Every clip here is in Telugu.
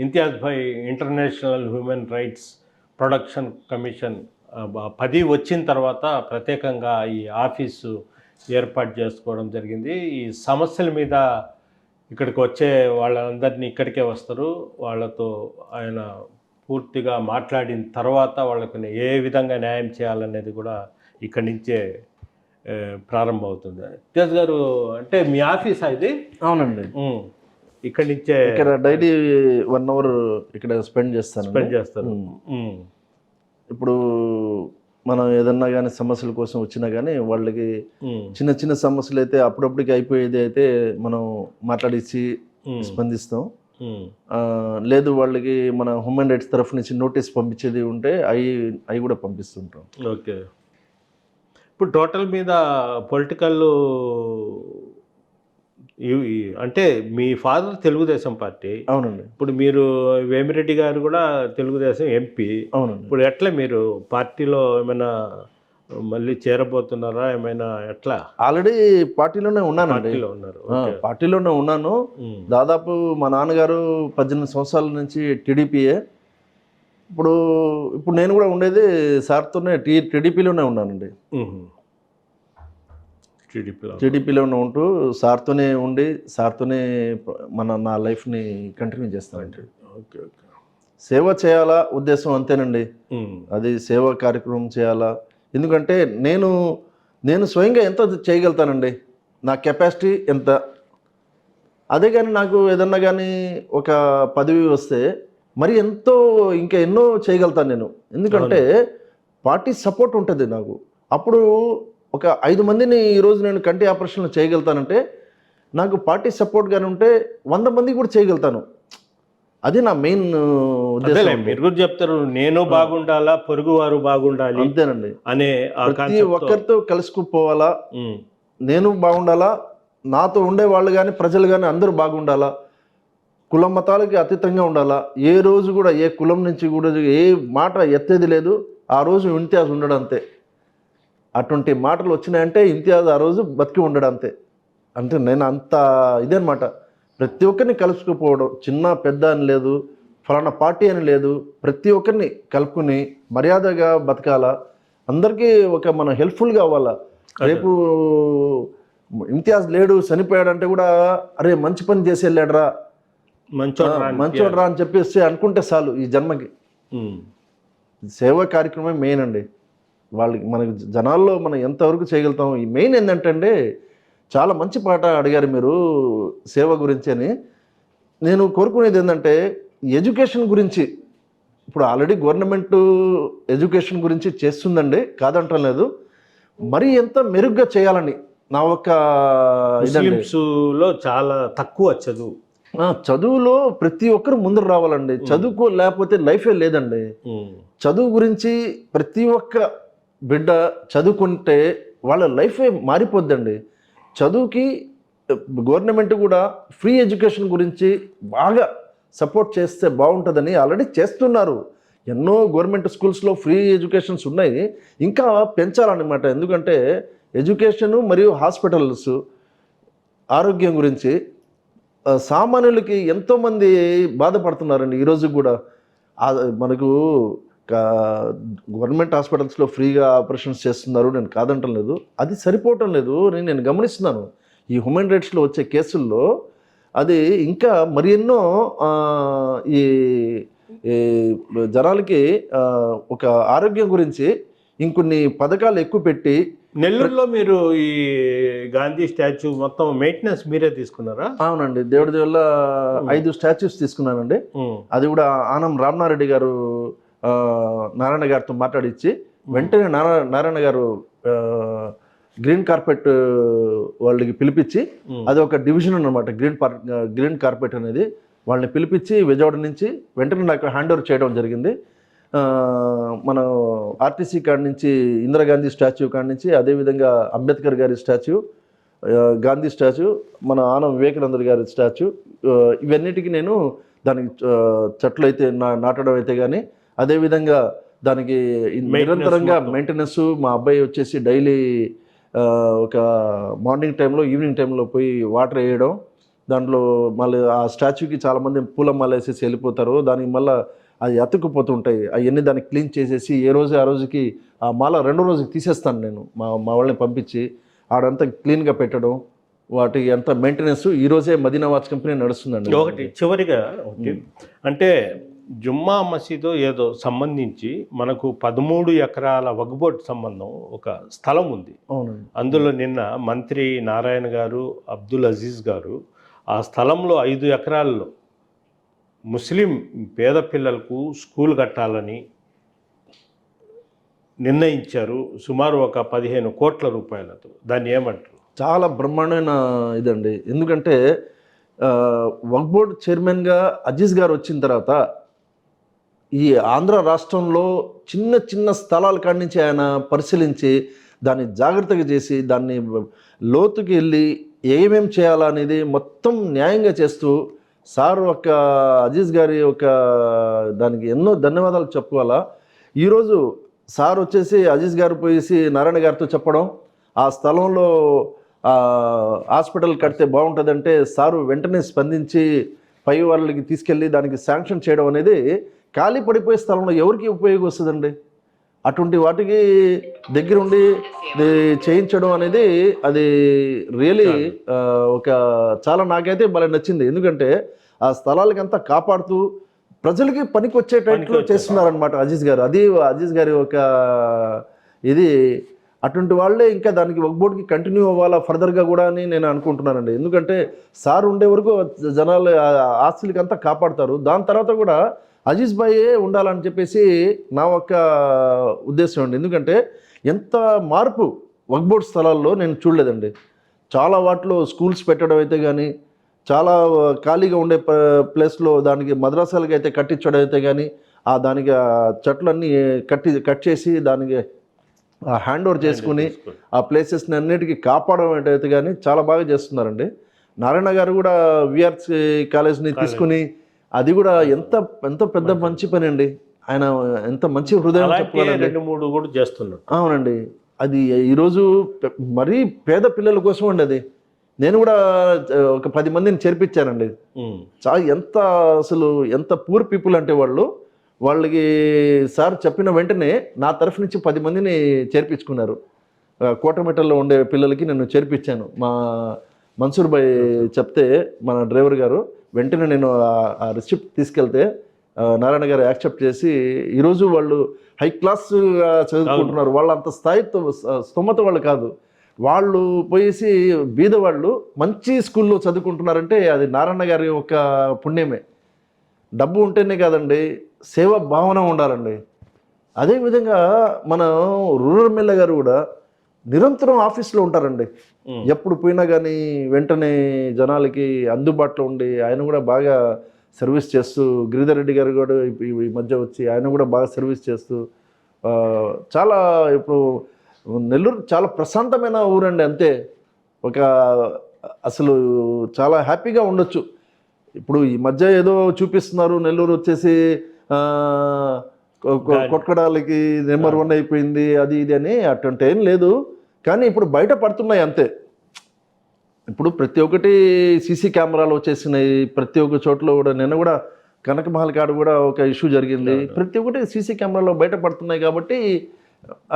Imtiaz bhai international human rights production commission 10 వచ్చిన తర్వాత ప్రత్యేకంగా ఈ ఆఫీసు ఏర్పాటు చేసుకోవడం జరిగింది. ఈ సమస్యల మీద ఇక్కడికి వచ్చే వాళ్ళందరినీ ఇక్కడికే వస్తారు. వాళ్ళతో ఆయన పూర్తిగా మాట్లాడిన తర్వాత వాళ్ళకి ఏ విధంగా న్యాయం చేయాలనేది కూడా ఇక్కడి నుంచే ప్రారంభమవుతుంది. తేజ్ గారు, అంటే మీ ఆఫీస్ ఇది? అవునండి. ఇక్కడి నుంచే ఇక్కడ డైలీ 1 అవర్ ఇక్కడ స్పెండ్ చేస్తారు. ఇప్పుడు మనం ఏదన్నా కానీ సమస్యల కోసం వచ్చినా కానీ వాళ్ళకి చిన్న చిన్న సమస్యలు అయితే అప్పుడప్పటికి అయిపోయేది అయితే మనం మాట్లాడించి స్పందిస్తాం. లేదు వాళ్ళకి మన హ్యూమన్ రైట్స్ తరఫు నుంచి నోటీస్ పంపించేది ఉంటే అవి కూడా పంపిస్తుంటాం. ఓకే. ఇప్పుడు టోటల్ మీద పొలిటికల్ అంటే మీ ఫాదర్ తెలుగుదేశం పార్టీ. అవునండి. ఇప్పుడు మీరు వేమిరెడ్డి గారు కూడా తెలుగుదేశం ఎంపీ. అవునండి. ఇప్పుడు ఎట్లా మీరు పార్టీలో ఏమైనా మళ్ళీ చేరబోతున్నారా? ఏమైనా ఎట్లా? ఆల్రెడీ పార్టీలోనే ఉన్నానండి. పార్టీలోనే ఉన్నాను. దాదాపు మా నాన్నగారు 18 సంవత్సరాల నుంచి టీడీపీయే. ఇప్పుడు నేను కూడా ఉండేది సార్తోనే టీడీపీలోనే ఉన్నానండి. టీడీపీలోనే ఉంటూ సార్తోనే ఉండి సార్తోనే నా లైఫ్ని కంటిన్యూ చేస్తానండి. Okay okay. సేవ చేయాలా ఉద్దేశం అంతేనండి. అది సేవా కార్యక్రమం చేయాలా. ఎందుకంటే నేను స్వయంగా ఎంత చేయగలుగుతానండి, నా కెపాసిటీ ఎంత. అదే కానీ నాకు ఏదన్నా కానీ ఒక పదవి వస్తే మరి ఇంకా ఎన్నో చేయగలుగుతాను నేను. ఎందుకంటే పార్టీ సపోర్ట్ ఉంటుంది నాకు. అప్పుడు ఒక 5 మందిని ఈరోజు నేను కంటి ఆపరేషన్లు చేయగలుగుతానంటే నాకు పార్టీ సపోర్ట్ కానీ ఉంటే 100 మంది కూడా చేయగలుగుతాను. అది నా మెయిన్ ఉద్దేశం. మీరు కూడా చెప్తారు, నేను బాగుండాలా, పొరుగు వారు బాగుండాలి, అంతేనండి. అనే ప్రతి ఒక్కరితో కలుసుకుపోవాలా, నేను బాగుండాలా, నాతో ఉండే వాళ్ళు కానీ ప్రజలు కానీ అందరూ బాగుండాలా, కుల మతాలకి అతీతంగా ఉండాలా. ఏ రోజు కూడా ఏ కులం నుంచి కూడా ఏ మాట ఎత్తేది లేదు. ఆ రోజు ఇంతియాజ్ ఉండడం అంతే. అటువంటి మాటలు వచ్చినాయంటే ఇంతియాజ్ ఆ రోజు బతికి ఉండడం అంతే. అంటే నేను అంత ఇదనమాట. ప్రతి ఒక్కరిని కలుసుకుపోవడం, చిన్న పెద్ద అని లేదు, ఫలానా పార్టీ అని లేదు, ప్రతి ఒక్కరిని కలుపుకుని మర్యాదగా బతకాలా, అందరికీ మనం హెల్ప్ఫుల్గా అవ్వాలా. రేపు ఇంతియాజ్ లేడు, చనిపోయాడంటే కూడా అరే మంచి పని చేసి వెళ్ళాడరా, మంచోడ్రా అని చెప్పేసి అనుకుంటే చాలు ఈ జన్మకి. సేవా కార్యక్రమం మెయిన్ అండి. మనకి జనాల్లో మనం ఎంతవరకు చేయగలుగుతాం. ఈ మెయిన్ ఏంటంటే చాలా మంచి పాట అడిగారు మీరు సేవ గురించి అని. నేను కోరుకునేది ఏంటంటే ఎడ్యుకేషన్ గురించి. ఇప్పుడు ఆల్రెడీ గవర్నమెంట్ ఎడ్యుకేషన్ గురించి చేస్తుందండి, కాదంటం లేదు. మరి ఎంత మెరుగ్గా చేయాలని నా ఒక ముస్లిమ్స్లో చాలా తక్కువ చదువులో ప్రతి ఒక్కరు ముందుకు రావాలండి. చదువుకో లేకపోతే లైఫే లేదండి. చదువు గురించి ప్రతి ఒక్క బిడ్డ చదువుకుంటే వాళ్ళ లైఫే మారిపోద్దండి. చదువుకి గవర్నమెంట్ కూడా ఫ్రీ ఎడ్యుకేషన్ గురించి బాగా సపోర్ట్ చేస్తే బాగుంటుందని ఆల్రెడీ చేస్తున్నారు. ఎన్నో గవర్నమెంట్ స్కూల్స్లో ఫ్రీ ఎడ్యుకేషన్స్ ఉన్నాయి, ఇంకా పెంచాలన్నమాట. ఎందుకంటే ఎడ్యుకేషను మరియు హాస్పిటల్స్, ఆరోగ్యం గురించి సామాన్యులకి ఎంతోమంది బాధపడుతున్నారండి ఈరోజు కూడా. మనకు గవర్నమెంట్ హాస్పిటల్స్లో ఫ్రీగా ఆపరేషన్స్ చేస్తున్నారు, నేను కాదంటం లేదు. అది సరిపోవటం లేదు. నేను గమనిస్తున్నాను ఈ హ్యూమన్ రైట్స్లో వచ్చే కేసుల్లో. అది ఇంకా మరి ఎన్నో ఈ జనాలకి ఒక ఆరోగ్యం గురించి ఇంకొన్ని పథకాలు ఎక్కువ పెట్టి. నెల్లూరులో మీరు ఈ గాంధీ స్టాచ్యూ మొత్తం మెయింటెనెన్స్ మీరే తీసుకున్నారా? అవునండి, దేవుడి వల్ల 5 స్టాచ్యూస్ తీసుకున్నానండి. అది కూడా ఆనం రామనారెడ్డి గారు నారాయణ గారితో మాట్లాడించి వెంటనే నారాయణ గారు గ్రీన్ కార్పెట్ వాళ్ళకి పిలిపించి, అది ఒక డివిజన్ అన్నమాట గ్రీన్ కార్పెట్ అనేది, వాళ్ళని పిలిపించి విజయవాడ నుంచి వెంటనే నాకు హ్యాండ్ ఓవర్ చేయడం జరిగింది. మన ఆర్టీసీ కాడి నుంచి ఇందిరాగాంధీ స్టాచ్యూ కాడి నుంచి, అదేవిధంగా అంబేద్కర్ గారి స్టాచ్యూ, గాంధీ స్టాచ్యూ, మన ఆనం వివేకానంద గారి స్టాచ్యూ, ఇవన్నిటికీ నేను దానికి చెట్లు అయితే నాటడం అయితే కానీ, అదేవిధంగా దానికి నిరంతరంగా మెయింటెనెన్స్. మా అబ్బాయి వచ్చేసి డైలీ ఒక మార్నింగ్ టైంలో ఈవినింగ్ టైంలో పోయి వాటర్ వేయడం, దాంట్లో మళ్ళీ ఆ స్టాచ్యూకి చాలామంది పూలమాల వేసేసి వెళ్ళిపోతారు, దానికి మళ్ళీ అది అతుక్కుపోతుంటాయి. అవన్నీ దాన్ని క్లీన్ చేసేసి ఏ రోజు ఆ రోజుకి ఆ మాల రెండో రోజుకి తీసేస్తాను నేను, మా వాళ్ళని పంపించి ఆడంతా క్లీన్గా పెట్టడం, వాటి ఎంత మెయింటెనెన్స్. ఈరోజే మదీనా వాచ్ కంపెనీ నడుస్తుందండి. ఒకటి చివరిగా అంటే జుమ్మా మసీదు ఏదో సంబంధించి మనకు 13 ఎకరాల వగ్బోర్డ్ సంబంధం ఒక స్థలం ఉంది. అవునండి. అందులో నిన్న మంత్రి నారాయణ గారు, అబ్దుల్ అజీజ్ గారు ఆ స్థలంలో 5 ఎకరాల్లో ముస్లిం పేద పిల్లలకు స్కూల్ కట్టాలని నిర్ణయించారు, సుమారు ఒక 15 కోట్ల రూపాయలతో. దాన్ని ఏమంటారు? చాలా బ్రహ్మాండమైన ఇదండి. ఎందుకంటే వక్ఫ్ బోర్డ్ చైర్మన్గా అజీజ్ గారు వచ్చిన తర్వాత ఈ ఆంధ్ర రాష్ట్రంలో చిన్న చిన్న స్థలాల కాడి నుంచి ఆయన పరిశీలించి దాన్ని జాగ్రత్తగా చేసి దాన్ని లోతుకి వెళ్ళి ఏమేం చేయాలనేది మొత్తం న్యాయంగా చేస్తూ సార్ ఒక అజీజ్ గారి ఒక దానికి ఎన్నో ధన్యవాదాలు చెప్పుకోవాలా. ఈరోజు సార్ వచ్చేసి అజీజ్ గారు పోయేసి నారాయణ గారితో చెప్పడం, ఆ స్థలంలో హాస్పిటల్ కడితే బాగుంటుందంటే సారు వెంటనే స్పందించి పై వాళ్ళకి తీసుకెళ్ళి దానికి శాంక్షన్ చేయడం అనేది ఖాళీ పడిపోయే స్థలంలో ఎవరికి ఉపయోగం వస్తుందండి? అటువంటి వాటికి దగ్గరుండి చేయించడం అనేది అది రియలీ ఒక చాలా నాకైతే భలే నచ్చింది. ఎందుకంటే ఆ స్థలాలకంతా కాపాడుతూ ప్రజలకి పనికి వచ్చేటట్లు చేస్తున్నారనమాట అజీజ్ గారు. అది అజీజ్ గారి ఒక ఇది. అటువంటి వాళ్ళే ఇంకా దానికి వక్ఫ్ బోర్డ్కి కంటిన్యూ అవ్వాలా ఫర్దర్గా కూడా అని నేను అనుకుంటున్నానండి. ఎందుకంటే సార్ ఉండే వరకు జనాలు ఆస్తులకంతా కాపాడుతారు, దాని తర్వాత కూడా అజీజ్ భాయే ఉండాలని చెప్పేసి నా ఒక ఉద్దేశం అండి. ఎందుకంటే ఎంత మార్పు వక్ఫ్ బోర్డ్ స్థలాల్లో నేను చూడలేదండి. చాలా వాటిలో స్కూల్స్ పెట్టడం అయితే కానీ, చాలా ఖాళీగా ఉండే ప్లేస్లో దానికి మద్రసాలకి అయితే కట్టించడం అయితే కానీ, దానికి చెట్లన్నీ కట్ చేసి దానికి హ్యాండ్ ఓవర్ చేసుకుని ఆ ప్లేసెస్ని అన్నిటికీ కాపాడడం అయితే కానీ చాలా బాగా చేస్తున్నారండి. నారాయణ గారు కూడా విఆర్సి కాలేజ్ని తీసుకుని అది కూడా ఎంత ఎంత పెద్ద మంచి పని అండి. ఆయన ఎంత మంచి హృదయం చెప్పాలండి. 2-3 కూడా చేస్తున్నారు. అవునండి. అది ఈరోజు మరీ పేద పిల్లల కోసం అండి. అది నేను కూడా ఒక 10 మందిని చేర్పించానండి. ఎంత అసలు ఎంత పూర్ పీపుల్ అంటే వాళ్ళకి సార్ చెప్పిన వెంటనే నా తరఫు నుంచి 10 మందిని చేర్పించుకున్నారు. కోటమెట్టల్లో ఉండే పిల్లలకి నేను చేర్పించాను. మా మన్సూర్ భాయ్ చెప్తే మన డ్రైవర్ గారు వెంటనే నేను ఆ రిసిప్ట్ తీసుకెళ్తే నారాయణ గారు యాక్సెప్ట్ చేసి ఈరోజు వాళ్ళు హై క్లాస్ చదువుకుంటున్నారు. వాళ్ళు అంత స్థాయితో స్తోమత వాళ్ళు కాదు, వాళ్ళు పోయేసి బీద వాళ్ళు మంచి స్కూల్లో చదువుకుంటున్నారంటే అది నారాయణ గారి ఒక పుణ్యమే. డబ్బు ఉంటేనే కాదండి, సేవ భావన ఉండాలండి. అదేవిధంగా మన రూరల్ ఎమ్మెల్యే గారు కూడా నిరంతరం ఆఫీస్లో ఉంటారండి. ఎప్పుడు పోయినా కానీ వెంటనే జనాలకి అందుబాటులో ఉండి ఆయన కూడా బాగా సర్వీస్ చేస్తూ, గిరిధర్ రెడ్డి గారు కూడా ఈ మధ్య వచ్చి ఆయన కూడా బాగా సర్వీస్ చేస్తూ చాలా ఇప్పుడు నెల్లూరు చాలా ప్రశాంతమైన ఊరండి. అంతే ఒక అసలు చాలా హ్యాపీగా ఉండొచ్చు. ఇప్పుడు ఈ మధ్య ఏదో చూపిస్తున్నారు, నెల్లూరు వచ్చేసి కొట్టడాలకి నెంబర్ 1 అయిపోయింది అది ఇది అని. అటువంటి ఏం లేదు, కానీ ఇప్పుడు బయట పడుతున్నాయి అంతే. ఇప్పుడు ప్రతి ఒక్కటి సీసీ కెమెరాలు వచ్చేసినాయి ప్రతి ఒక్క చోట్ల కూడా. నిన్న కూడా కనకమహల్ కాడ కూడా ఒక ఇష్యూ జరిగింది. ప్రతి ఒక్కటి సీసీ కెమెరాలో బయట పడుతున్నాయి కాబట్టి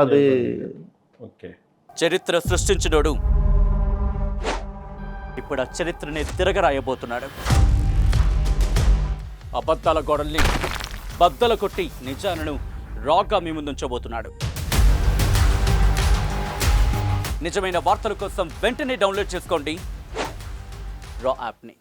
అది ఓకే. చరిత్ర సృష్టించినోడు ఇప్పుడు ఆ చరిత్రని తిరగరాయబోతున్నాడు. అబద్ధాల గోడల్ని బద్దల కొట్టి నిజాలను రాగా మీ ముందుంచబోతున్నాడు. నిజమైన వార్తల కోసం వెంటనే డౌన్లోడ్ చేసుకోండి రా యాప్ని.